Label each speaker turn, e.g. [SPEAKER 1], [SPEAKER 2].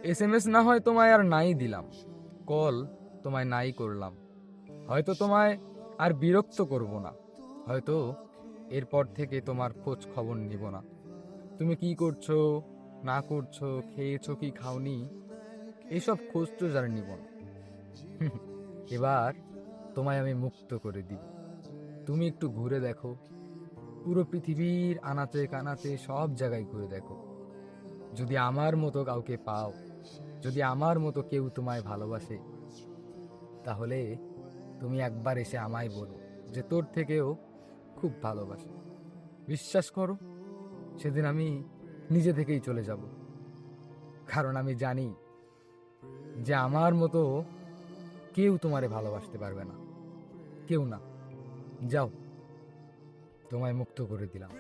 [SPEAKER 1] SMS না হয় তোমায় আর নাই দিলাম, কল তোমায় নাই করলাম। হয়তো তোমায় আর বিরক্ত করব না, হয়তো এরপর থেকে তোমার খোঁজ খবর নিব না। তুমি কি করছো না করছো, খেয়েছো কি খাওনি, এইসব খোঁজ তো আর নিব না। এবার তোমায় আমি মুক্ত করে দিব। তুমি একটু ঘুরে দেখো, পুরো পৃথিবীর আনাচে কানাচে সব জায়গায় ঘুরে দেখো। যদি আমার মতো কাউকে পাও, যদি আমার মতো কেউ তোমায় ভালোবাসে, তাহলে তুমি একবার এসে আমায় বলো যে তোর থেকেও খুব ভালোবাসে। বিশ্বাস করো, সেদিন আমি নিজে থেকেই চলে যাব, কারণ আমি জানি যে আমার মতো কেউ তোমারে ভালোবাসতে পারবে না, কেউ না। যাও, তোমায় মুক্ত করে দিলাম।